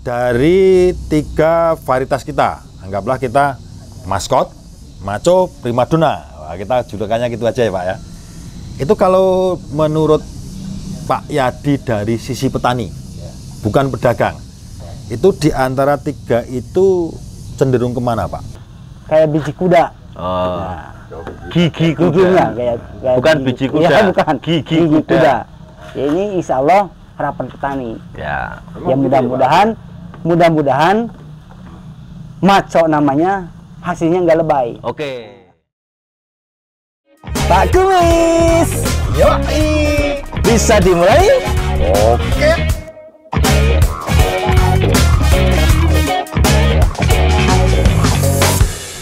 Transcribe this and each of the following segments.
dari 3 varietas kita, anggaplah kita maskot, maco, primadona. Wah, kita julukannya gitu aja ya Pak ya. Itu kalau menurut Pak Yadi dari sisi petani, bukan pedagang, itu di antara 3 itu cenderung kemana Pak? Kayak biji kuda. Oh. Nah, Gigi giginya kuda. kayak Bukan biji kuda. Ya, bukan. Gigi kuda. Ya, ini insya Allah harapan petani. Ya. Ya mudah-mudahan maco namanya hasilnya nggak lebay. Oke. Pak Kumis, Yoi. bisa dimulai? Oke.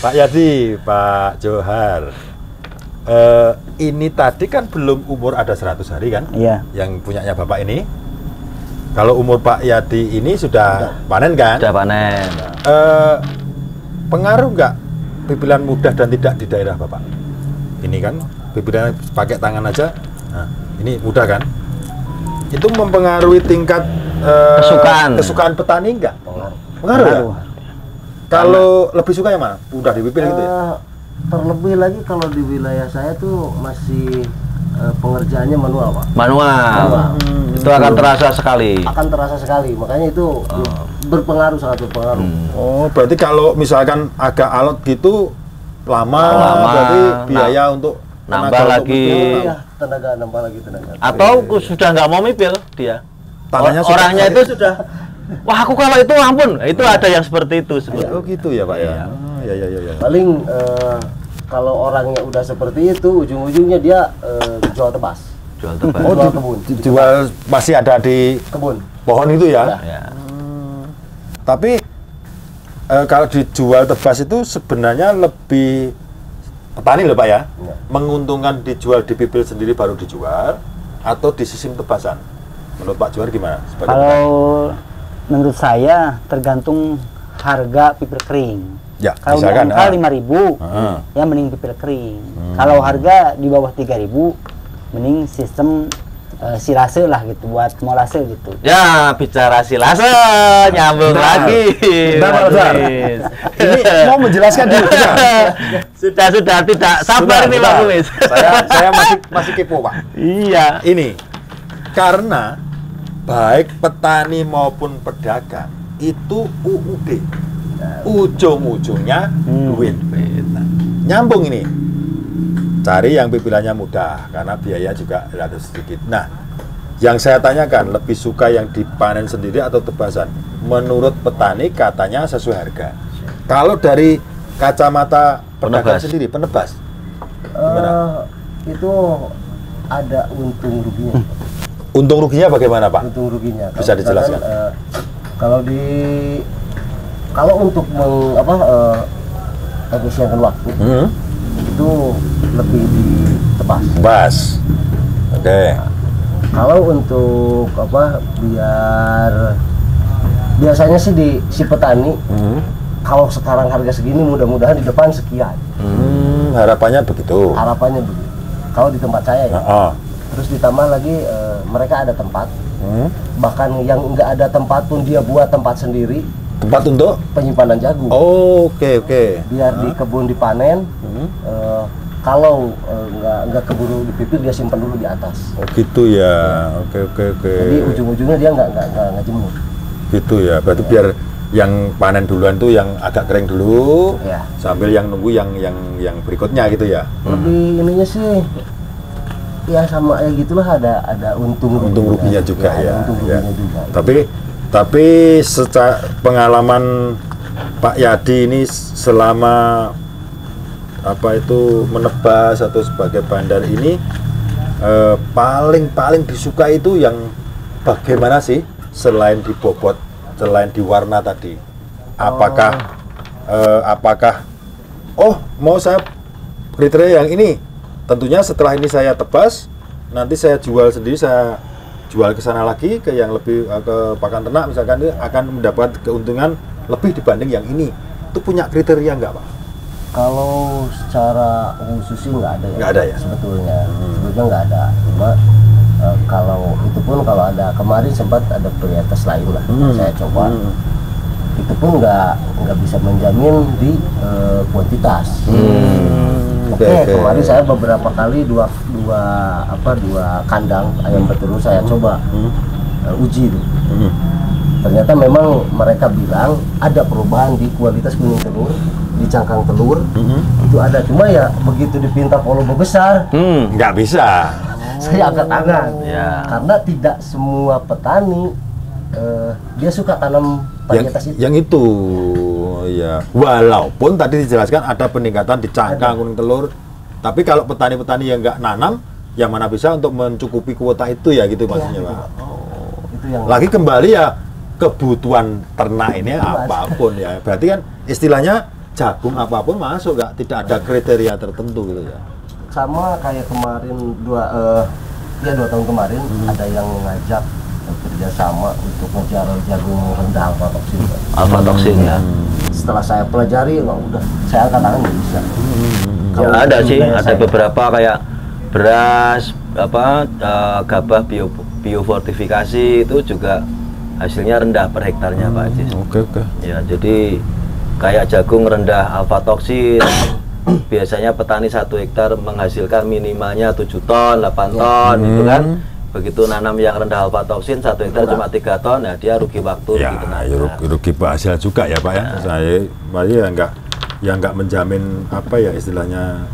Pak Yadi, Pak Johar, ini tadi kan belum umur ada 100 hari kan? Iya. Yang punyanya Bapak ini. Kalau umur Pak Yadi ini sudah panen kan? Sudah panen. Pengaruh nggak bibilan mudah dan tidak di daerah Bapak? Ini kan bibilan pakai tangan aja, nah, ini mudah kan? Itu mempengaruhi tingkat kesukaan petani nggak? Pengaruh ya? Kalau lebih suka yang mana? Udah dipipil gitu ya? Terlebih lagi kalau di wilayah saya tuh masih pengerjaannya manual Pak. Manual. Itu akan terasa sekali. Akan terasa sekali, makanya itu berpengaruh, sangat berpengaruh. Oh, berarti kalau misalkan agak alot gitu lama berarti biaya untuk nambah lagi. Iya, tenaga nambah lagi tenaga. Atau sudah nggak mau mipil dia. Tanahnya Orangnya itu sudah. Wah, aku kalau itu ampun. Itu ada yang seperti itu. Oh gitu ya Pak ya. Ya. Paling kalau orangnya udah seperti itu, ujung-ujungnya dia jual tebas. Jual tebas. Oh, jual kebun. Jual masih ada di Kebun. pohon itu ya? Ya. Tapi kalau dijual tebas itu sebenarnya lebih petani loh Pak ya? Ya. Menguntungkan dijual di pipil sendiri baru dijual atau di sistem tebasan? Menurut Pak Johar gimana? Kalau menurut saya tergantung harga pipil kering. Ya, Kalau misalkan, angka 5.000, ya mending pipil kering. Kalau harga di bawah 3.000, mending sistem silase lah gitu, buat molase gitu. Ya, bicara silase nyambung lagi. Ini mau menjelaskan dulu. Sudah tidak sabar nih Pak Kumis. Saya masih kepo Pak. Iya. Ini karena baik petani maupun pedagang itu UUD, ujung-ujungnya duit. Nah, nyambung ini, cari yang pipilannya mudah karena biaya juga relatif sedikit. Nah, yang saya tanyakan lebih suka yang dipanen sendiri atau tebasan? Menurut petani katanya sesuai harga. Kalau dari kacamata pedagang sendiri, penebas, gimana? Itu ada untung ruginya. Untung ruginya bagaimana Pak? Untung ruginya. Bisa dijelaskan? Kalau untuk mengefisienkan waktu itu lebih ditebas. Tebas. Oke. Kalau untuk biasanya sih si petani kalau sekarang harga segini mudah-mudahan di depan sekian. Harapannya begitu. Harapannya begitu. Kalau di tempat saya ya. Terus ditambah lagi mereka ada tempat, bahkan yang nggak ada tempat pun dia buat tempat sendiri. Tempat untuk penyimpanan jagung. Oh, oke. Biar di kebun dipanen, kalau nggak keburu dipipil dia simpan dulu di atas. Oh gitu ya. Oke. Jadi ujung-ujungnya dia nggak jemur. Gitu ya. Berarti biar yang panen duluan tuh yang agak kering dulu, ya. Sambil yang nunggu yang berikutnya gitu ya. Lebih ininya sih. Ya sama ya gitulah, ada untung ruginya juga ya. Untung ruginya juga. Tapi secara pengalaman Pak Yadi ini selama menebas atau sebagai bandar ini paling disuka itu yang bagaimana sih selain di bobot, selain di warna tadi? Apakah mau saya kriteria yang ini? Tentunya setelah ini saya tebas, nanti saya jual sendiri, saya jual ke sana lagi ke yang lebih ke pakan ternak misalkan, dia akan mendapat keuntungan lebih dibanding yang ini. Itu punya kriteria nggak Pak? Kalau secara khusus sih nggak ada ya. Nggak ada ya? Sebetulnya nggak ada. Cuma Kalau itu pun kalau ada kemarin sempat ada varietas lain lah, saya coba. Itu pun nggak bisa menjamin di kuantitas. Oke, kemarin saya beberapa kali dua kandang ayam betelur saya coba uji itu. Ternyata memang mereka bilang ada perubahan di kualitas kuning telur, di cangkang telur itu ada. Cuma ya begitu dipinta volume besar, nggak bisa. Saya angkat tangan, Ya. karena tidak semua petani dia suka tanam varietas itu. Yang itu, ya. Walaupun tadi dijelaskan ada peningkatan di cangkang kuning telur, tapi kalau petani-petani yang nggak nanam, yang mana bisa untuk mencukupi kuota itu ya gitu maksudnya, Pak. Itu yang Lagi kembali ya kebutuhan ternak ini apapun ya. Berarti kan istilahnya jagung apapun masuk, nggak, tidak ada kriteria tertentu gitu ya. sama kayak kemarin 2 tahun kemarin ada yang ngajak kerjasama untuk ngejar jagung rendah aflatoksin. Aflatoksin ya. Setelah saya pelajari, udah saya angkat tangan nggak bisa. Ya ada sih, ada beberapa kayak beras, gabah biofortifikasi itu juga hasilnya rendah per hektarnya Pak Ajis. Oke. Ya, jadi kayak jagung rendah alfatoksin, biasanya petani 1 hektar menghasilkan minimalnya 7 ton, 8 ton, gitu kan. Begitu nanam yang rendah alfatoksin 1 hektar cuma 3 ton, ya dia rugi waktu, Ya, rugi tenaga. rugi hasil juga ya Pak ya. Saya nggak menjamin apa ya istilahnya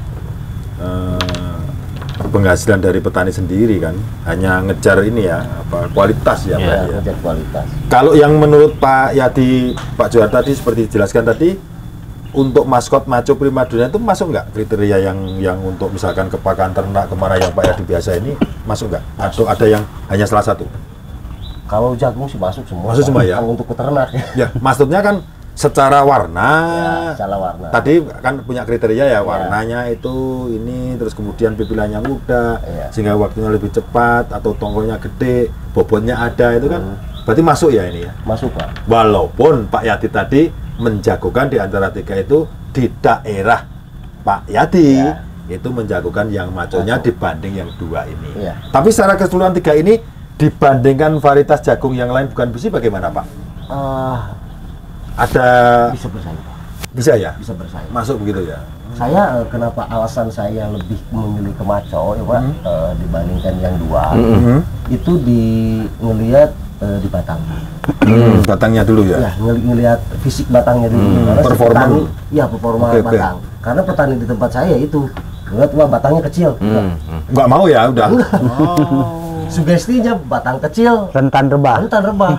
penghasilan dari petani sendiri kan, hanya ngejar ini ya kualitas ya Pak ya. Ngejar kualitas. Kalau yang menurut Pak Yadi, Pak Johar tadi seperti dijelaskan tadi, untuk maskot maco primadona itu masuk nggak kriteria yang untuk misalkan kepakan ternak kemana yang Pak Yadi biasa ini masuk nggak? Atau ada yang hanya salah satu? Kalau jagung sih masuk semua. Masuk semua ya? Kalau untuk peternak Ya, maksudnya kan secara warna, salah warna. tadi kan punya kriteria ya, warnanya itu ini, terus kemudian pipilannya muda, sehingga waktunya lebih cepat, atau tongkolnya gede, bobotnya ada, itu kan berarti masuk ya ini ya? Masuk Pak. Walaupun Pak Yadi tadi menjagokan di antara 3 itu di daerah Pak Yadi itu menjagokan yang maconya dibanding yang 2 ini. Tapi secara keseluruhan 3 ini dibandingkan varietas jagung yang lain bukan besi bagaimana Pak? Ada Bisa bersaing Pak. bisa ya? Bisa bersaing. Masuk begitu ya? Saya kenapa alasan saya lebih memilih ke maco ya Pak, dibandingkan yang 2 itu ngelihat di batang. Batangnya dulu ya? Ya, ngelihat fisik batangnya dulu. Karena Performa petani, dulu. ya performa Oke. batang. Karena petani di tempat saya itu ngelihat wah batangnya kecil. Nggak mau ya udah? Sugestinya batang kecil, rentan rebah. rentan rebah.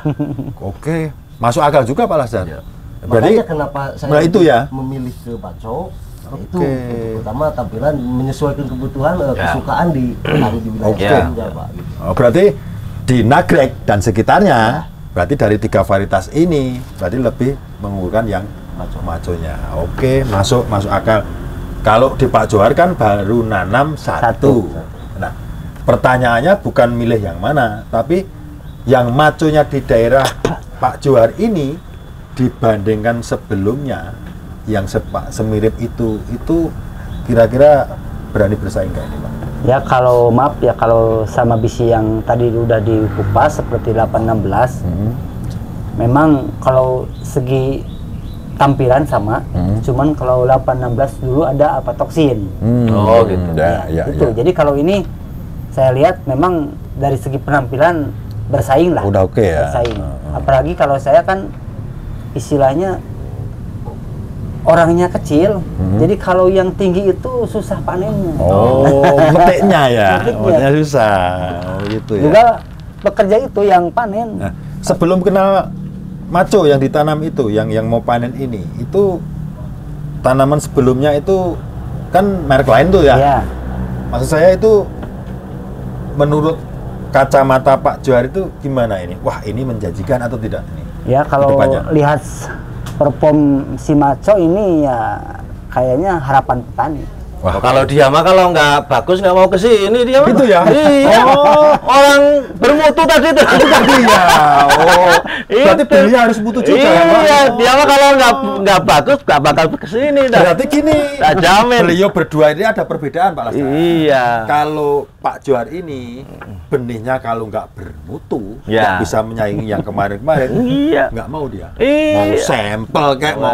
Oke, masuk akal juga Pak Lasdan. Makanya kenapa saya nah itu ya? memilih ke baco, itu Oke. pertama tampilan menyesuaikan kebutuhan kesukaan di petani di wilayah Oke. saya juga Pak. Gitu. Oh, berarti di Nagrek dan sekitarnya, berarti dari 3 varietas ini, berarti lebih mengunggulkan yang maconya. Oke, masuk akal. Kalau di Pak Johar kan baru nanam 1. Nah, pertanyaannya bukan milih yang mana, tapi yang maconya di daerah Pak Johar ini dibandingkan sebelumnya yang semirip itu kira-kira berani bersaing nggak ini Pak? Ya kalau maaf ya, kalau sama bisi yang tadi udah dikupas seperti 816, memang kalau segi tampilan sama, cuman kalau 816 dulu ada aflatoksin. Oh gitu. Itu. Jadi kalau ini saya lihat memang dari segi penampilan bersaing lah. Udah oke ya. Bersaing. Apalagi kalau saya kan istilahnya orangnya kecil, jadi kalau yang tinggi itu susah panennya. Oh, metiknya ya, Metiknya. metiknya susah, gitu ya. Juga pekerja itu yang panen. Nah, sebelum kenal maco yang ditanam itu, yang mau panen ini, itu tanaman sebelumnya itu kan merek lain tuh ya. Ya. Maksud saya itu menurut kacamata Pak Johar itu gimana ini? Wah, ini menjanjikan atau tidak ini? Ya kalau Kedepannya. lihat perform si maco ini ya kayaknya harapan petani. Wah, Kalau dia mah kalau nggak bagus nggak mau ke sini dia mah. Gitu ya? Iya. Oh. Orang bermutu tadi tuh. Itu tadi ya. Oh. Berarti Itu. belinya harus mutu juga. ya, Pak? Iya, dia mah kalau nggak bagus nggak bakal ke sini dah. Berarti gini. Tak jamin. Beliau berdua ini ada perbedaan Pak Lastar. Iya. Kalau Pak Johar ini benihnya kalau nggak bermutu, Ya. nggak bisa menyaingi yang kemarin-kemarin, Iya. nggak mau dia. Iya. Mau sampel kayak mau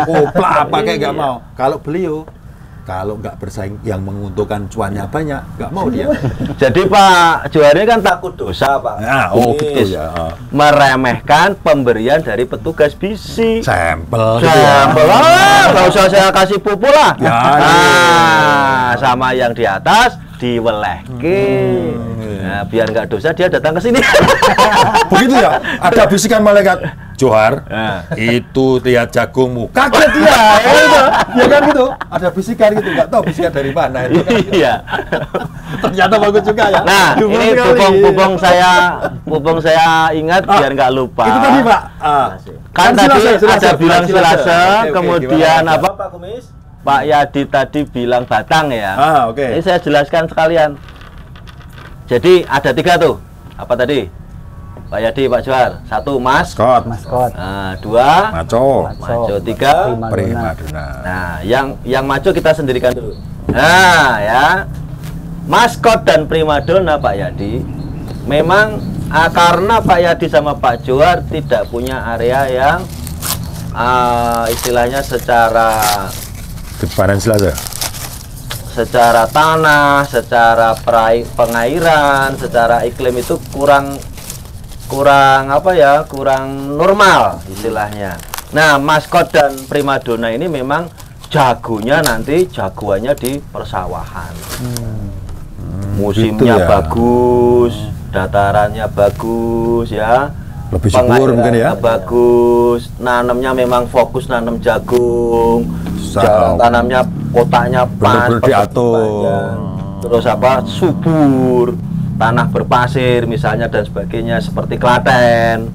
kopla apa kayak nggak mau. Kalau beliau kalau nggak bersaing yang menguntungkan cuannya banyak, nggak mau dia. Jadi Pak Johar ini kan takut dosa Pak. Nah, oh Yes. gitu ya. Meremehkan pemberian dari petugas bisi. Sampel. gitu ya. Sampel lah, nggak usah saya kasih pupuk lah. Ya, Nah, sama yang di atas diwelehke. Nah, biar nggak dosa dia datang ke sini. Begitu ya. Ada bisikan malaikat. Johar, Nah. itu lihat jagungmu. Kaget dia. Ya kan gitu. Ada bisikan gitu, nggak tahu bisikan dari mana itu. Kan. Iya. Ternyata bagus juga ya. Nah, Dumel ini sekali. pupung saya ingat biar nggak lupa. Itu tadi Pak. Kan tadi Silase. ada bilang silase, Oke, kemudian gimana, apa Pak Kumis? Pak Yadi tadi bilang batang ya. Oke. Ini saya jelaskan sekalian. Jadi ada 3 tuh. Apa tadi? Pak Yadi, Pak Johar. 1 Maskot. Maskot. Nah, 2 Maco. maco, 3 Primadona. Nah, yang maco kita sendirikan dulu. Nah, ya. Maskot dan primadona Pak Yadi memang karena Pak Yadi sama Pak Johar tidak punya area yang istilahnya secara Dipanen Silase. secara tanah, secara pengairan, secara iklim itu kurang apa ya, kurang normal istilahnya. Nah, maskot dan primadona ini memang jagoannya di persawahan. Musimnya gitu ya. bagus, datarannya bagus ya. Lebih subur mungkin ya. Bagus, nanamnya memang fokus nanam jagung. Tanamnya kotaknya pas, Bener-bener diatur. terus apa, subur, tanah berpasir misalnya dan sebagainya, seperti Klaten,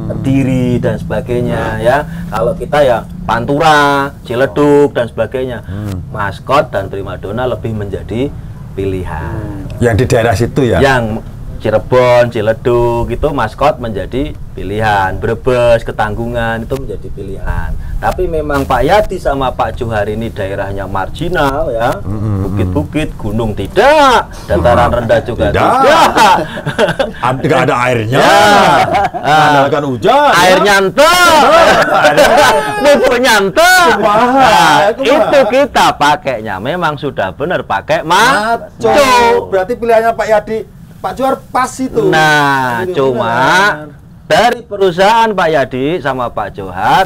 Kediri dan sebagainya ya. Kalau kita ya Pantura, Ciledug dan sebagainya. Maskot dan primadona lebih menjadi pilihan. Yang di daerah situ ya. Yang Cirebon, Ciledug itu maskot menjadi pilihan, Brebes, Ketanggungan itu menjadi pilihan. Tapi memang Pak Yadi sama Pak Johar ini daerahnya marginal ya, bukit-bukit, gunung tidak, dataran rendah juga tidak. Tidak ada airnya. Ya. Andalkan hujan. Air nyantek, pupuk nyantek. Nah, itu kita pakainya memang sudah benar pakai maco. Berarti pilihannya Pak Yadi, Pak Johar pas itu. Nah, Itu cuma dari perusahaan Pak Yadi sama Pak Johar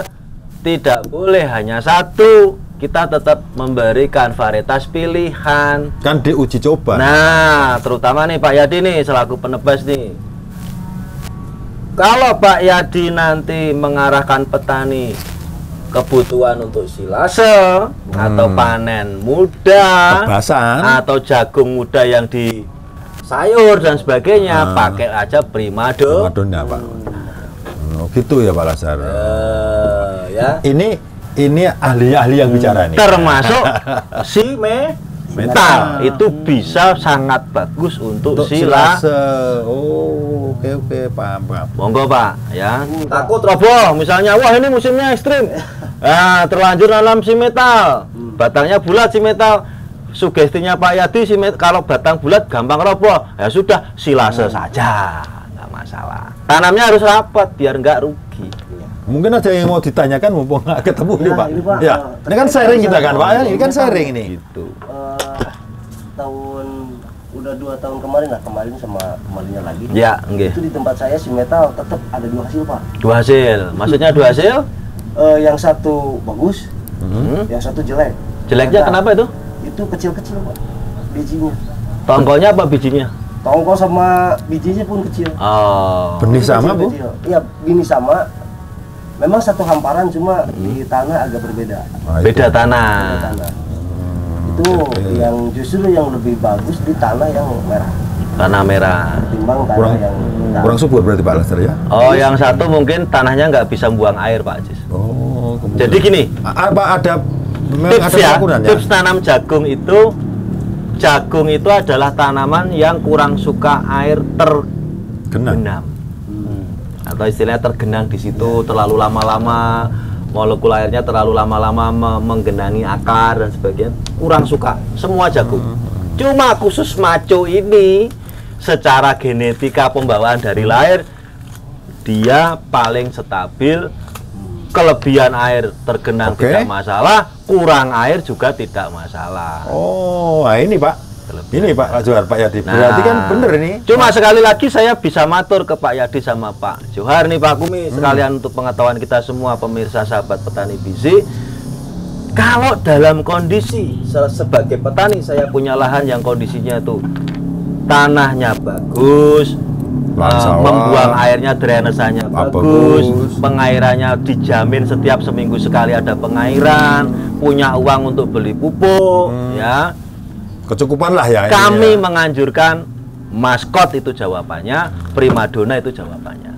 tidak boleh hanya satu. Kita tetap memberikan varietas pilihan. Kan diuji coba. Nah, terutama nih Pak Yadi nih selaku penebas nih. Kalau Pak Yadi nanti mengarahkan petani kebutuhan untuk silase atau panen muda Tebasan. atau jagung muda yang di sayur dan sebagainya, pakai aja primadona. Primadona, Pak. Oh, gitu ya Pak Lasar. Ya. Ini ahli-ahli yang bicara nih. Termasuk si metal itu bisa sangat bagus untuk silase. Oh, oke, paham. Monggo Pak, ya. Takut roboh, misalnya, wah ini musimnya ekstrim. Nah, terlanjur nanam si metal, batangnya bulat si metal. Sugestinya Pak Yadi kalau batang bulat gampang roboh, ya sudah silase saja, nggak masalah. Tanamnya harus rapat biar nggak rugi. Mungkin ada yang mau ditanyakan mumpung nggak ketemu nih Pak. Ini, Pak. Ya, ini kan sharing kita kan Pak. Ini kan sharing ini. Gitu. Udah 2 tahun kemarin lah, kemarin sama kemarinnya lagi. Ya, nggih. Itu di tempat saya si metal tetap ada 2 hasil Pak. 2 hasil, maksudnya 2 hasil? Yang satu bagus, yang satu jelek. Jeleknya kenapa itu? Itu kecil-kecil Pak bijinya. Tongkolnya apa bijinya? Tongkol sama bijinya pun kecil. Oh. Benih sama Bu? Iya, bini sama. Memang satu hamparan, cuma di tanah agak berbeda. Nah, Beda itu. tanah. Tanah. Itu yang justru yang lebih bagus di tanah yang merah. Tanah merah. Timbang tanah Kurang- yang hitam. Kurang subur berarti Pak Lasar ya. Oh, yang satu mungkin tanahnya nggak bisa buang air Pak Ajis. Oh, kemudian. Jadi gini, apa ada memang ada ukurannya. Tips tanam jagung itu adalah tanaman yang kurang suka air tergenang. Atau istilahnya tergenang di situ terlalu lama-lama, molekul airnya terlalu lama-lama menggenangi akar dan sebagainya. Kurang suka semua jagung. Cuma khusus maco ini secara genetika pembawaan dari lahir dia paling stabil. Kelebihan air tergenang tidak masalah, kurang air juga tidak masalah. Oh, nah ini Pak. Ini Pak Johar, Pak Yadi. Berarti kan bener ini. Cuma sekali lagi saya bisa matur ke Pak Yadi sama Pak Johar nih Pak Kumi, sekalian untuk pengetahuan kita semua pemirsa sahabat petani biji. Kalau dalam kondisi sebagai petani saya punya lahan yang kondisinya itu tanahnya bagus, membuang airnya drainasenya bagus, pengairannya dijamin setiap seminggu sekali ada pengairan, punya uang untuk beli pupuk, ya. Kecukupan lah ya. Kami menganjurkan maskot itu jawabannya, primadona itu jawabannya.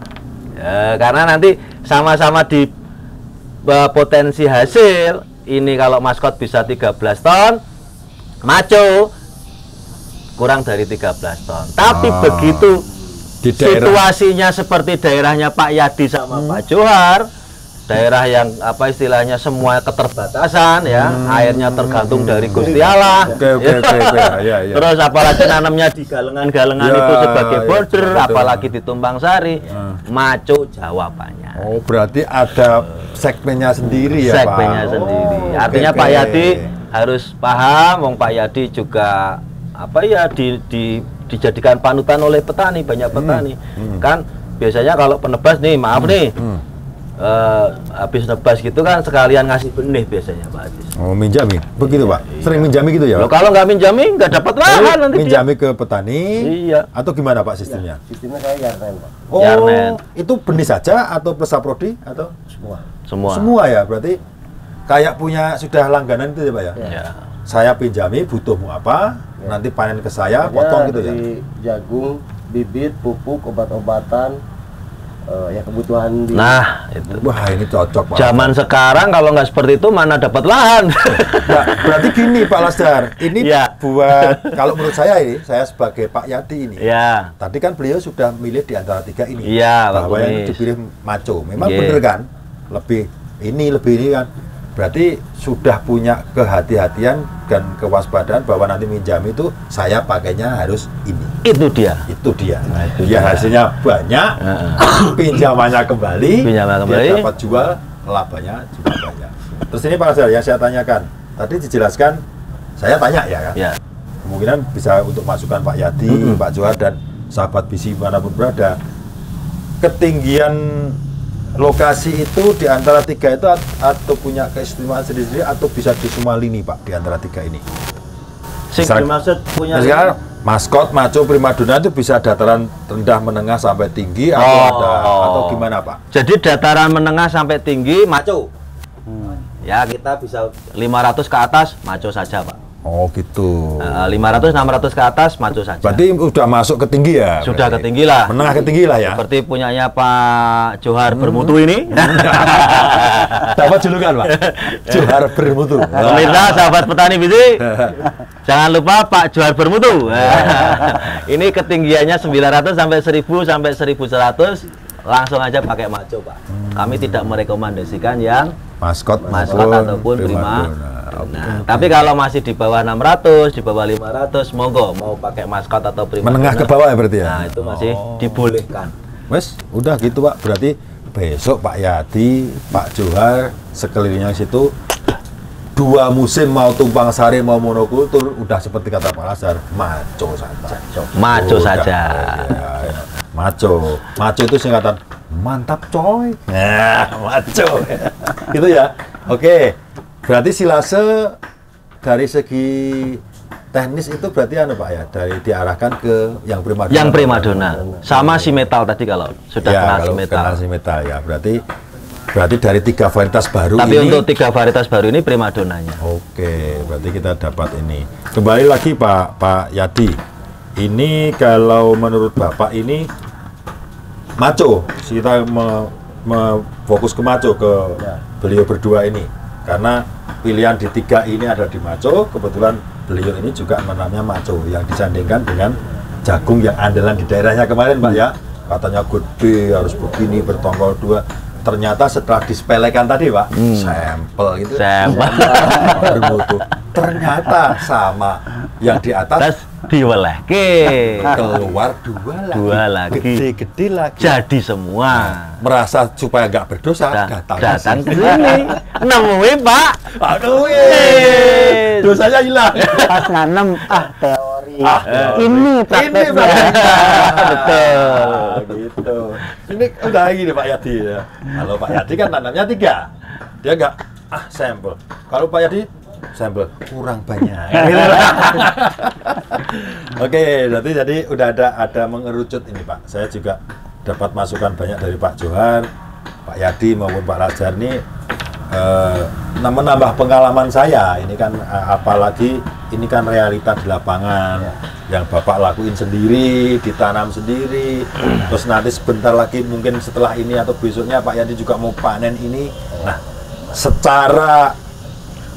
Ya, karena nanti sama-sama di potensi hasil ini kalau maskot bisa 13 ton, maco kurang dari 13 ton. Tapi begitu situasinya seperti daerahnya Pak Yadi sama Pak Johar, daerah yang apa istilahnya semua keterbatasan ya, airnya tergantung dari Gusti Allah. Ya. Terus apalagi nanamnya di galengan-galengan itu sebagai border, apalagi di Tumbang Sari, maco jawabannya. Oh, berarti ada segmennya sendiri ya, segmennya Pak. sendiri. Artinya Pak Yadi harus paham, wong Pak Yadi juga apa ya dijadikan panutan oleh petani, banyak petani. Kan biasanya kalau penebas nih, maaf nih, habis nebas gitu kan sekalian ngasih benih biasanya Pak Adis. Oh, minjami, begitu Pak? Sering minjami gitu ya? Loh, kalau nggak minjami nggak dapat lahan nanti minjami ke petani? Iya. Atau gimana Pak sistemnya? Sistemnya saya Yarnen, Pak. Oh, Yarnen. itu benih saja atau Pesaprodi atau Semua. Semua ya, berarti kayak punya sudah langganan itu ya Pak ya? Ya. Saya pinjami, butuhmu apa, nanti panen ke saya, potong gitu ya? Dari jagung, bibit, pupuk, obat-obatan, ya kebutuhan di... Nah, itu. Wah, ini cocok Pak. Zaman sekarang kalau nggak seperti itu mana dapat lahan. Nah, berarti gini Pak Lasdar, ini Ya. buat, kalau menurut saya ini, saya sebagai Pak Yadi ini, Ya. tadi kan beliau sudah milih di antara tiga ini, Iya, Pak bahwa yang Kumis. dipilih maco, memang Iya. bener kan, lebih ini kan, berarti sudah punya kehati-hatian dan kewaspadaan bahwa nanti minjam itu saya pakainya harus ini. Itu dia. Itu dia. Nah, itu Ya dia. hasilnya banyak, pinjamannya kembali, Pinjaman kembali. dia dapat jual, labanya juga banyak. Terus ini Pak Lasdar yang saya tanyakan, tadi dijelaskan, saya tanya ya kan, Ya. kemungkinan bisa untuk masukan Pak Yadi, Pak Johar dan sahabat bisi manapun berada, ketinggian lokasi itu di antara tiga itu atau punya keistimewaan sendiri atau bisa di semua lini Pak di antara tiga ini. Sing Sekarang- dimaksud punya Nah, sekarang maskot, maco, primadona itu bisa dataran rendah, menengah sampai tinggi atau ada atau gimana Pak? Jadi dataran menengah sampai tinggi maco. Ya kita bisa 500 ke atas maco saja Pak. Oh gitu. 500-600 ke atas maco saja. Berarti udah masuk ke tinggi ya? Sudah berarti? ke tinggi lah. Menengah ke tinggi lah ya? Seperti punyanya Pak Johar Bermutu ini. Dapat julukan Pak? Johar Bermutu. Pemirsa sahabat petani biji, jangan lupa Pak Johar Bermutu. Ini ketinggiannya 900 sampai 1000 sampai 1100, langsung aja pakai maco Pak. Kami tidak merekomendasikan yang Maskot ataupun primadona. Nah, tapi kalau masih di bawah 600, di bawah 500, monggo mau pakai maskot atau primadona. Menengah ke bawah ya berarti ya? Nah, itu masih dibolehkan. Wes, udah gitu Pak. Berarti besok Pak Yadi, Pak Johar, sekelilingnya situ 2 musim mau tumpang sari mau monokultur udah seperti kata Pak Lasdar, maco saja. Maco Udah, saja. ya. Maco itu singkatan mantap coy. Nah, maco. Gitu ya. Oke. Berarti silase dari segi teknis itu berarti Pak ya, dari diarahkan ke yang primadona. Yang primadona sama si metal tadi kalau sudah Ya, kenal si kalau metal. kenal si metal ya. Berarti dari 3 varietas baru Tapi ini. untuk 3 varietas baru ini primadonanya. Oke, berarti kita dapat ini. Kembali lagi Pak Yadi. Ini kalau menurut Bapak ini maco. Kita fokus ke maco ke beliau berdua ini. Karena pilihan di 3 ini ada di Maco, kebetulan beliau ini juga menanamnya Maco yang disandingkan dengan jagung yang andalan di daerahnya kemarin Pak ya. Katanya gede, harus begini, bertongkol 2. Ternyata setelah disepelekan tadi Pak, sampel gitu. Sampel. Bermutu. Ternyata sama yang di atas Terus diwelehke. keluar 2 lagi. Gede-gede lagi. Jadi semua. Merasa supaya nggak berdosa, Datang ke sini. Nemuin Pak. Aduh, Wes. dosanya hilang. Pas nanem, teori. teori. Ini prakteknya. Betul. Gitu. Ini udah gini Pak Yadi ya. Kalau Pak Yadi kan tanamnya 3. Dia nggak sampel. Kalau Pak Yadi sampel kurang banyak. Oke, berarti jadi udah ada mengerucut ini Pak. Saya juga dapat masukan banyak dari Pak Johar, Pak Yadi maupun Pak Lajar ini menambah pengalaman saya. Ini kan apalagi ini kan realita di lapangan yang Bapak lakuin sendiri, ditanam sendiri. Terus nanti sebentar lagi mungkin setelah ini atau besoknya Pak Yadi juga mau panen ini. Nah, secara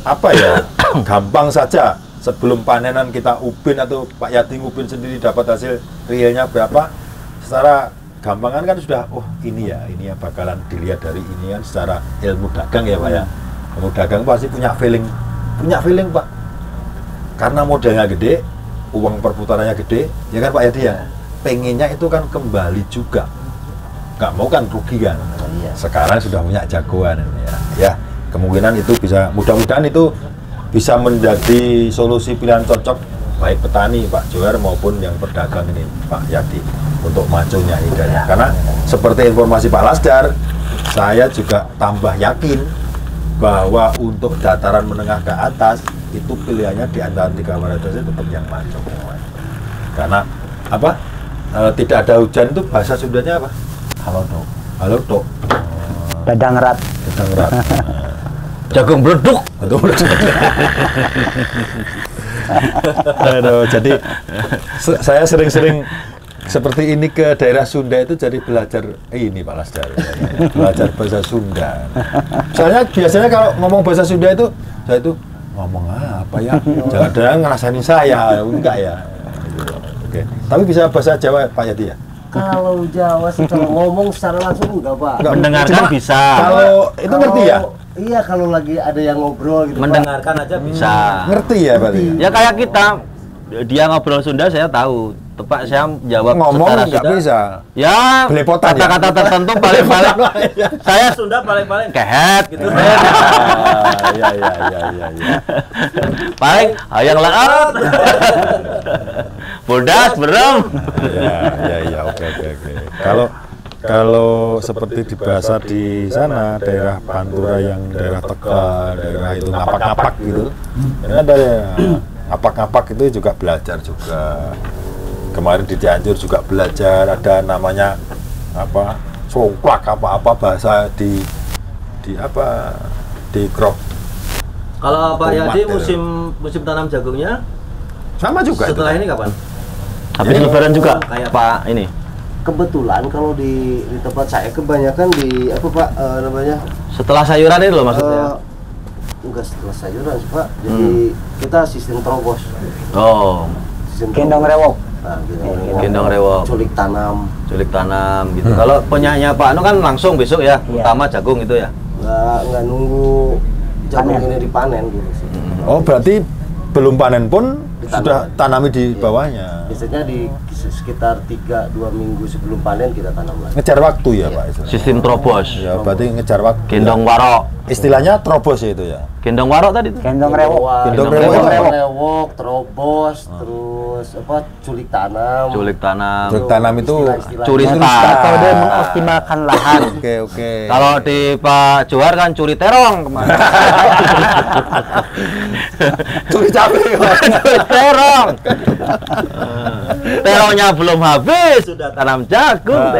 apa ya? Gampang saja sebelum panenan kita ubin atau Pak Yadi ngubin sendiri dapat hasil realnya berapa. Secara gampangan kan sudah, oh ini ya bakalan dilihat dari ini kan secara ilmu dagang ya Pak ya. Ilmu dagang pasti punya feeling Pak. Karena modalnya gede, uang perputarannya gede, ya kan Pak Yadi ya. Pengennya itu kan kembali juga, nggak mau kan rugi kan. Sekarang sudah punya jagoan ini ya. Ya kemungkinan itu bisa, mudah-mudahan itu bisa menjadi solusi pilihan cocok baik petani Pak Johar maupun yang pedagang ini Pak Yadi untuk maconya idenya. Karena seperti informasi Pak Lasdar, saya juga tambah yakin bahwa untuk dataran menengah ke atas itu pilihannya di antara 3 varietas itu tetap yang maco. Karena apa? Tidak ada hujan itu bahasa Sundanya apa? Halo dok. Dadang erat. Jagung bleduk. Aduh, jadi saya sering-sering seperti ini ke daerah Sunda itu jadi belajar ini Pak Lasdar, belajar bahasa Sunda. Soalnya biasanya kalau ngomong bahasa Sunda itu saya itu ngomong apa ya? Jangan-jangan ngerasain saya, enggak ya? Oke. Tapi bisa bahasa Jawa Pak Yadi ya? Kalau Jawa sih kalau ngomong secara langsung enggak Pak. Mendengarkan Cuma bisa. Kalau itu ngerti ya? Iya, kalau lagi ada yang ngobrol gitu Mendengarkan aja bisa. Ngerti ya berarti? Ya kayak kita, dia ngobrol Sunda saya tahu. Tepat saya jawab Ngomong secara nggak Sunda. bisa. Ya, Belepotan ya? kata-kata tertentu paling-paling. Saya Sunda paling-paling kehet gitu. Iya. Paling hayang laat. Bodas berem. Ya, oke. Kalau seperti di bahasa di sana daerah Pantura yang daerah Tegal, daerah itu ngapak-ngapak gitu, ini ada ya, ngapak-ngapak itu juga belajar juga. Kemarin di Cianjur juga belajar, ada namanya apa songklak apa bahasa di crop. Kalau Pak Yadi Tomat, musim tanam jagungnya sama juga setelah itu. ini kapan? Habis Lebaran juga kayak Pak ini. Kebetulan kalau di tempat saya kebanyakan di apa Pak namanya? Setelah sayuran itu loh maksudnya. Enggak setelah sayuran sih Pak. Jadi kita sistem terobos. Oh, Sistem Gendong terobos. rewok. Nah, gendong rewok. Culik tanam. Gitu. Kalau penyanyi Pak Anu kan langsung besok ya, Iya. utama jagung itu ya. Nggak nunggu jagung Panen. ini dipanen gitu sih. Oh, berarti belum panen pun Ditanam. sudah tanami di Iya. bawahnya. Biasanya di sekitar 2 minggu sebelum panen kita tanam lagi. Ngejar waktu ya Pak istilahnya. Sistem terobos. Ya, berarti ngejar waktu. Gendong ya. warok. Istilahnya terobos ya itu ya. Gendong warok tadi tuh. Gendong rewok. Gendong rewok. rewok, terobos, terus apa culik tanam. Culik tanam. Culik tanam itu Istilah-istilah. curi Curi start. start. Atau dia mengoptimalkan lahan. Oke. Kalau di Pak Johar kan curi terong kemarin. Curi cabai. Curi terong. Terongnya belum habis sudah tanam jagung.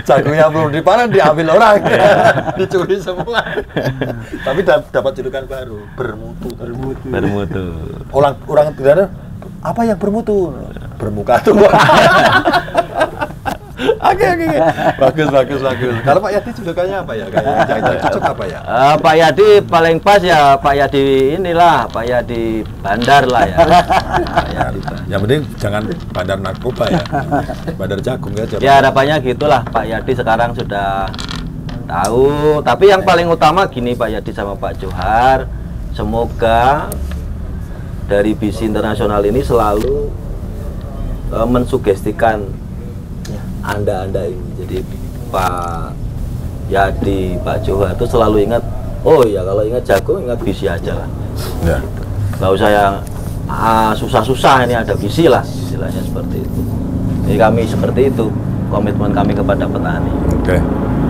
Jagungnya belum dipanen diambil orang. Dicuri semua. Tapi dapat julukan baru, bermutu. Bermutu. Orang tidak ada apa yang bermutu? Bermuka tua. Oke. Bagus. Kalau Pak Yadi julukannya apa ya? Kayak cocok apa ya? Pak Yadi paling pas ya Pak Yadi inilah, Pak Yadi Bandar lah ya. Pak Yadi Bandar. Yang penting jangan bandar narkoba ya. Bandar jagung aja. Ya harapannya gitulah, Pak Yadi sekarang sudah tahu. Tapi yang paling utama gini Pak Yadi sama Pak Johar, semoga dari visi internasional ini selalu mensugestikan Anda ini. Jadi Pak Yadi, Pak Johar itu selalu ingat, oh ya kalau ingat jagung ingat visi aja lah. Ya. Nggak usah yang susah-susah, ini ada visi lah, istilahnya seperti itu. Jadi kami seperti itu, komitmen kami kepada petani. Oke.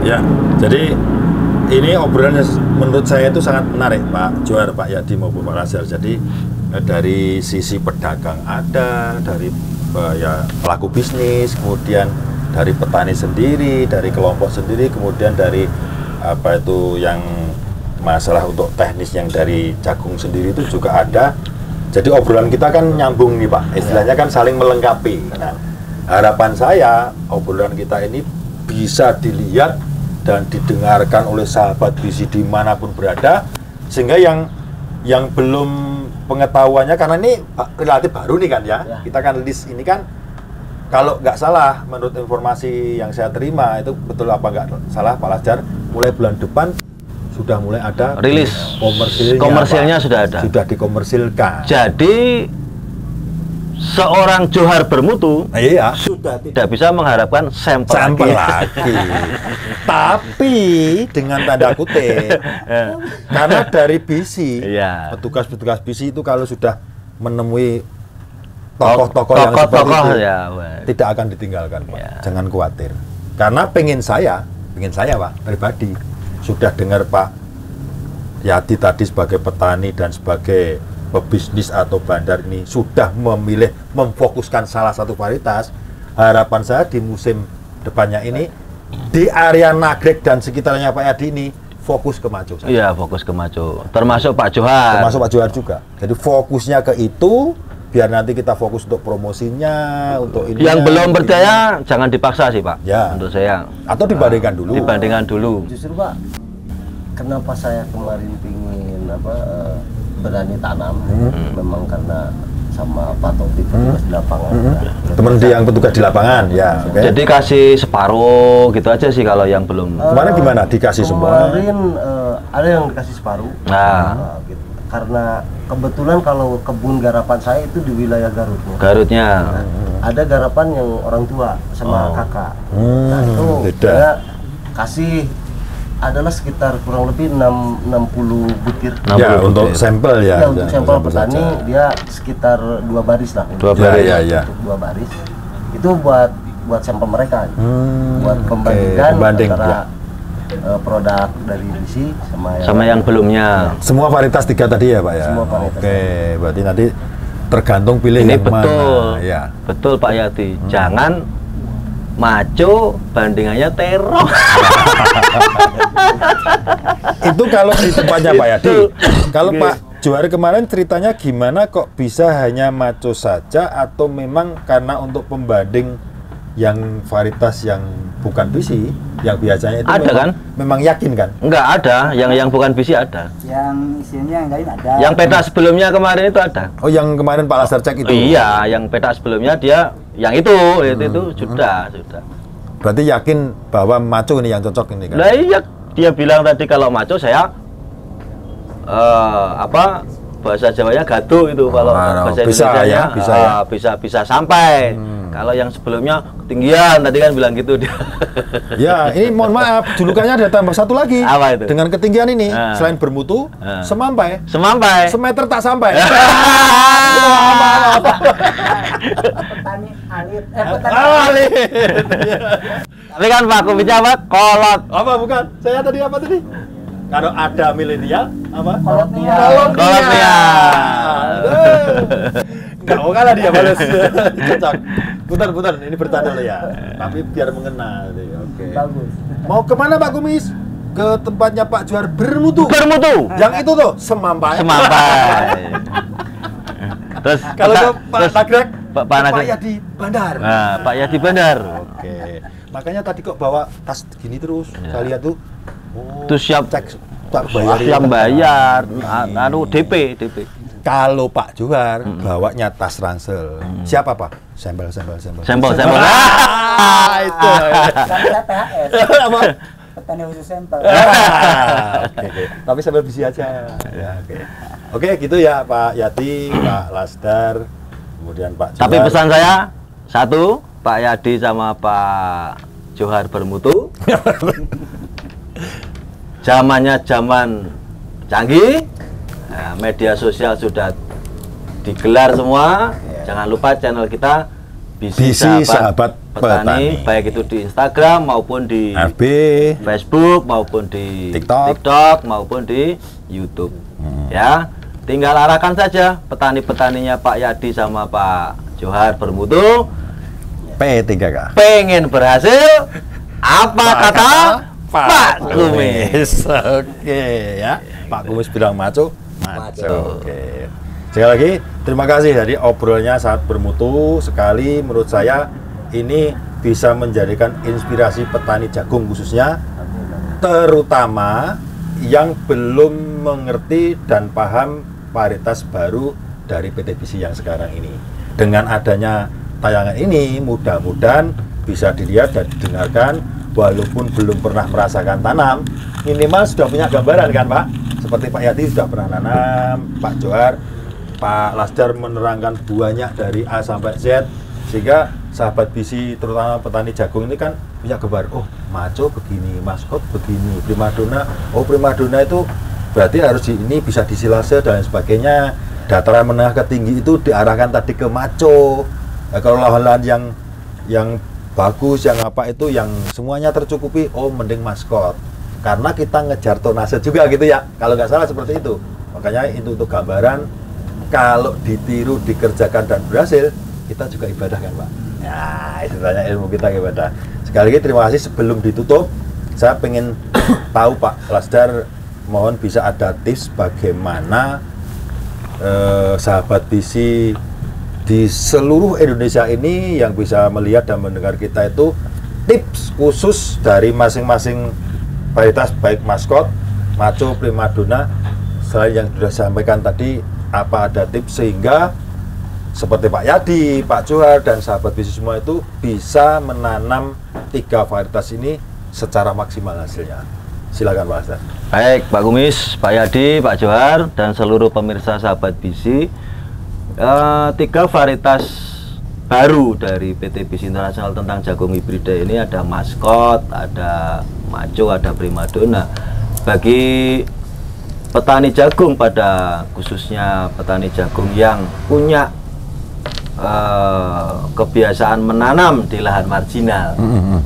Ya. Jadi ini obrolan yang menurut saya itu sangat menarik, Pak Johar, Pak Yadi maupun Pak Razar. Jadi dari sisi pedagang ada, dari ya pelaku bisnis, kemudian dari petani sendiri, dari kelompok sendiri, kemudian dari apa itu yang masalah untuk teknis yang dari jagung sendiri itu juga ada. Jadi obrolan kita kan nyambung nih Pak, istilahnya kan saling melengkapi. Nah, harapan saya obrolan kita ini bisa dilihat dan didengarkan oleh sahabat visi dimanapun berada, sehingga yang belum pengetahuannya, karena ini relatif baru nih kan ya, kita kan list ini kan, kalau nggak salah menurut informasi yang saya terima itu betul apa nggak salah Pak Lazar, mulai bulan depan sudah mulai ada Rilis komersilnya Pak. sudah ada, sudah dikomersilkan. Jadi seorang Johar bermutu Iya, sudah tidak bisa mengharapkan sampel lagi. Tapi dengan tanda kutip, karena dari BISI, Iya. petugas-petugas BISI itu kalau sudah menemui tokoh-tokoh yang seperti itu, ya, tidak akan ditinggalkan, Pak. Iya. Jangan khawatir. Karena pengen saya Pak pribadi sudah dengar Pak Yadi tadi sebagai petani dan sebagai pebisnis atau bandar ini sudah memfokuskan salah satu varietas. Harapan saya di musim depannya ini di area Nagrek dan sekitarnya Pak Yadi ini fokus ke Maco saja. Iya, fokus ke Maco. Termasuk Pak Johar. Termasuk Pak Johar juga. Jadi fokusnya ke itu, biar nanti kita fokus untuk promosinya, untuk ini. Yang belum percaya jangan dipaksa sih Pak. Ya. Untuk saya. Atau dibandingkan dulu. Dibandingkan dulu. Justru Pak, kenapa saya kemarin pingin berani tanam, memang karena sama Pak Taufik petugas di lapangan. Temen dia yang petugas di lapangan, ya. Oke. Jadi kasih separuh gitu aja sih kalau yang belum. Kemarin gimana? Dikasih semua? Kemarin ada yang dikasih separuh. Nah. Gitu. Karena kebetulan kalau kebun garapan saya itu di wilayah Garut. Garutnya. Ada garapan yang orang tua sama kakak. Nah itu beda. saya kasih adalah sekitar kurang lebih 60 butir. Ya, untuk sampel ya. Ya, untuk sampel petani saja. dia sekitar 2 baris lah. Dua baris. Ya. Untuk 2 baris. Itu buat sampel mereka. Buat Pembanding, antara produk dari BISI Sama yang belumnya. Semua varietas 3 tadi ya Pak ya? Semua varietas. Oke, berarti nanti tergantung pilih Ini yang betul. mana. Ya. Betul Pak Yati. Jangan Maco bandingannya terong. Itu kalau di tempatnya Pak Yadi. Kalau Pak Johar kemarin ceritanya gimana kok bisa hanya Maco saja, atau memang karena untuk pembanding yang varietas yang bukan BISI, yang biasanya itu Ada memang, kan? memang yakin kan? Enggak ada, yang bukan BISI ada. Yang isinya yang lain ada. Yang peta sebelumnya kemarin itu ada. Oh, yang kemarin Pak Lazar cek itu? Iya, yang peta sebelumnya dia yang itu sudah. Berarti yakin bahwa Maco ini yang cocok ini kan? Lah iya, dia bilang tadi kalau Maco saya bahasa Jawanya gaduh itu, kalau bahasa bisa Indonesianya ya, bisa sampai. Kalau yang sebelumnya ketinggian tadi kan bilang gitu dia. Ya, ini mohon maaf, julukannya ada tambah satu lagi. Apa itu? Dengan ketinggian ini, selain bermutu, semampai. Semeter tak sampai. Petani alit. Alit. Tapi kan Pak Kupica apa? Kolot. Apa bukan? Saya tadi apa tadi? Kalau ada milenial, apa? Kolotnya. Kolotnya. Enggak mau kalah dia balas. Cocok. Putar, ini bertanda ya. Tapi biar mengenal. Oke. Bagus. Mau kemana Pak Kumis? Ke tempatnya Pak Johar bermutu. Yang itu tuh semampai. Terus Kalau ke Pak Nagrek, Pak Yadi Bandar. Nah, Pak Yadi Bandar. Oke. makanya tadi kok bawa tas gini terus. Saya lihat tuh. Oh, Itu siap cek tak bayar. siap bayar, anu DP. Kalau Pak Johar bawanya tas ransel. Siapa Pak? Sampel. Sampel. Itu. Saya PHS. Apa? Petani khusus sampel. Oke. Tapi sambil bisi aja. Ya, oke, gitu ya Pak Yati, Pak Lasdar, kemudian Pak Johar. Tapi pesan saya satu, Pak Yadi sama Pak Johar bermutu. Zamannya zaman canggih, nah, media sosial sudah digelar semua. Jangan lupa channel kita Bisi Sahabat Petani, baik itu di Instagram maupun di FB, Facebook maupun di TikTok. maupun di YouTube. Ya, tinggal arahkan saja petani-petaninya Pak Yadi sama Pak Johar bermutu. P3K. Pengen berhasil, apa kata Pak Kumis? Oke ya, Pak Kumis bilang maco. Oke. Sekali lagi terima kasih, jadi obrolannya sangat bermutu sekali. Menurut saya ini bisa menjadikan inspirasi petani jagung khususnya, terutama yang belum mengerti dan paham varietas baru dari PT Bisi yang sekarang ini. Dengan adanya tayangan ini mudah-mudahan bisa dilihat dan didengarkan, walaupun belum pernah merasakan tanam, minimal sudah punya gambaran kan Pak? Seperti Pak Yati sudah pernah tanam, Pak Johar, Pak Lasdar menerangkan buahnya dari A sampai Z, sehingga sahabat Bisi terutama petani jagung ini kan punya gambar, oh maco begini, maskot begini, primadona, oh primadona itu berarti harus ini bisa di silase dan sebagainya. Dataran menengah ke tinggi itu diarahkan tadi ke maco. Nah, kalau lahan-lahan yang bagus, yang apa itu, yang semuanya tercukupi, oh mending maskot. Karena kita ngejar tonase juga gitu ya, kalau nggak salah seperti itu. Makanya itu untuk gambaran, kalau ditiru, dikerjakan dan berhasil, kita juga ibadah kan Pak. Nah, istilahnya ilmu kita ibadah. Sekali lagi terima kasih. Sebelum ditutup, saya pengen tahu Pak Lasdar, mohon bisa ada tips bagaimana sahabat Bisi di seluruh Indonesia ini yang bisa melihat dan mendengar kita itu tips khusus dari masing-masing varietas, baik maskot, maco, primadona, selain yang sudah disampaikan tadi, apa ada tips sehingga seperti Pak Yadi, Pak Johar, dan sahabat Bisi semua itu bisa menanam 3 varietas ini secara maksimal hasilnya. Silakan Pak Lasdar. Baik, Pak Kumis, Pak Yadi, Pak Johar, dan seluruh pemirsa sahabat Bisi, 3 varietas baru dari PT Bisi Internasional tentang jagung hibrida ini ada maskot, ada maco, ada primadona. Bagi petani jagung, pada khususnya petani jagung yang punya kebiasaan menanam di lahan marginal,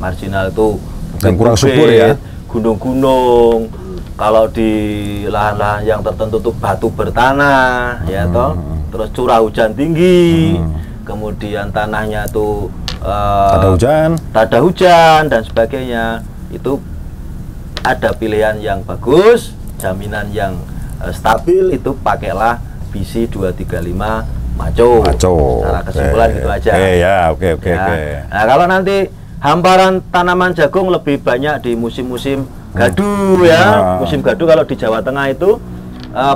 marginal itu yang kurang subur ya, gunung-gunung. Kalau di lahan-lahan yang tertentu tuh batu bertanah, ya toh, terus curah hujan tinggi, kemudian tanahnya tuh tak ada hujan dan sebagainya. Itu ada pilihan yang bagus, jaminan yang stabil, itu pakailah Bisi 235 maco. Secara kesimpulan gitu aja. Oke. Nah, kalau nanti hamparan tanaman jagung lebih banyak di musim-musim gadu ya. Musim gadu kalau di Jawa Tengah itu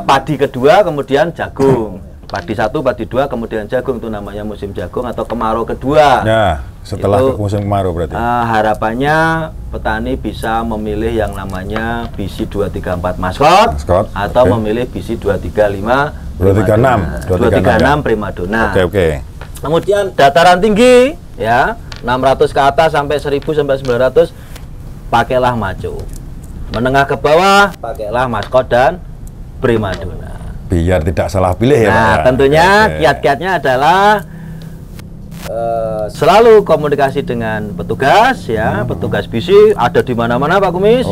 padi kedua kemudian jagung. Padi 1, padi 2 kemudian jagung, itu namanya musim jagung atau kemarau kedua. Nah, setelah itu, musim kemarau berarti. Harapannya petani bisa memilih yang namanya Bisi 234 maskot atau memilih Bisi 235 236 primadona. Oke. Kemudian dataran tinggi ya, 600 ke atas sampai 1000 sampai 900 pakailah maco. Menengah ke bawah pakailah maskot dan primadona. Biar tidak salah pilih ya Pak. Nah, tentunya kiat-kiatnya adalah selalu komunikasi dengan petugas ya. Petugas Bisi ada di mana-mana Pak Kumis.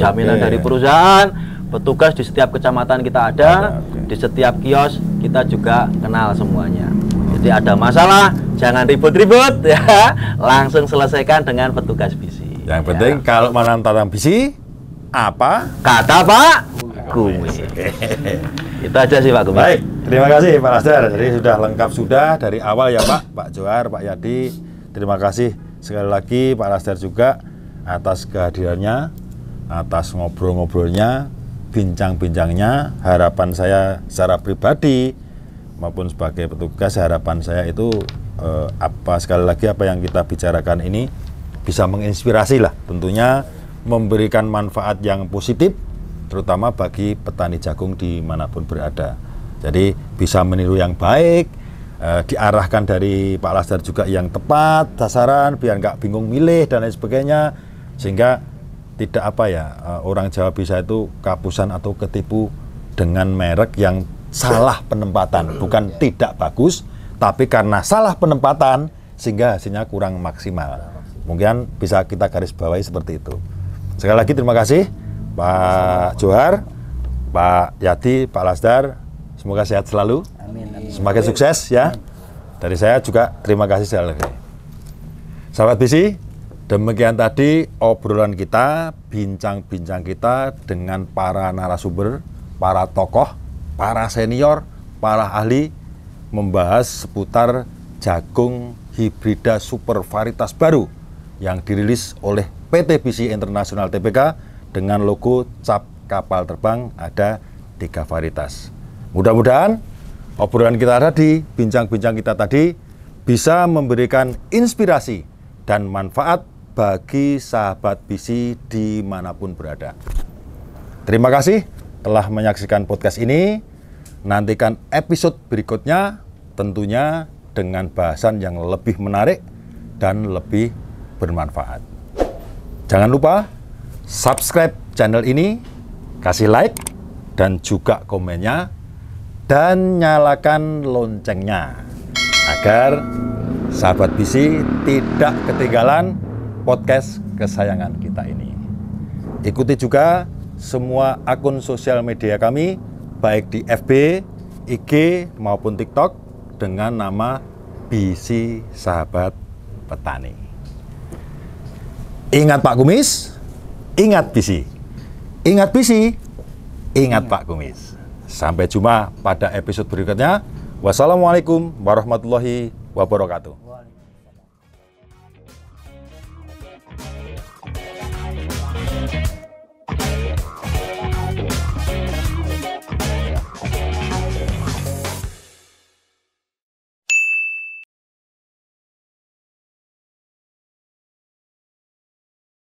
Jaminan dari perusahaan, petugas di setiap kecamatan kita ada. Di setiap kios kita juga kenal semuanya. Jadi ada masalah jangan ribut-ribut ya, langsung selesaikan dengan petugas Bisi. Yang penting kalau menanam Bisi, apa kata Pak Kumis. Itu aja sih Pak Kumis. Baik, terima kasih Pak Lasdar. Jadi sudah lengkap sudah dari awal ya Pak Johar, Pak Yadi. Terima kasih sekali lagi Pak Lasdar juga atas kehadirannya, atas ngobrol-ngobrolnya, bincang-bincangnya. Harapan saya secara pribadi maupun sebagai petugas, harapan saya itu sekali lagi apa yang kita bicarakan ini bisa menginspirasi lah, tentunya memberikan manfaat yang positif terutama bagi petani jagung dimanapun berada. Jadi bisa meniru yang baik, diarahkan dari Pak Lasdar juga yang tepat sasaran, biar nggak bingung milih dan lain sebagainya, sehingga tidak orang Jawa bisa itu kapusan atau ketipu dengan merek yang salah penempatan, bukan tidak bagus, tapi karena salah penempatan sehingga hasilnya kurang maksimal. Mungkin bisa kita garis bawahi seperti itu. Sekali lagi terima kasih Pak Johar, Pak Yadi, Pak Lasdar. Semoga sehat selalu. Amin. Semakin sukses ya. Dari saya juga terima kasih sekali lagi. Sahabat BISI, demikian tadi obrolan kita, bincang-bincang kita dengan para narasumber, para tokoh, para senior, para ahli, membahas seputar jagung hibrida super varietas baru yang dirilis oleh PT BISI Internasional Tbk dengan logo cap kapal terbang, ada 3 varietas. Mudah-mudahan obrolan kita tadi, bincang-bincang kita tadi bisa memberikan inspirasi dan manfaat bagi sahabat BISI dimanapun berada. Terima kasih telah menyaksikan podcast ini. Nantikan episode berikutnya tentunya dengan bahasan yang lebih menarik dan lebih bermanfaat. Jangan lupa subscribe channel ini, kasih like dan juga komennya, dan nyalakan loncengnya agar sahabat BISI tidak ketinggalan podcast kesayangan kita ini. Ikuti juga semua akun sosial media kami, baik di FB, IG maupun TikTok dengan nama BISI Sahabat Petani. Ingat Pak Kumis, ingat BISI. Ingat BISI, ingat Pak Kumis. Sampai jumpa pada episode berikutnya. Wassalamualaikum warahmatullahi wabarakatuh.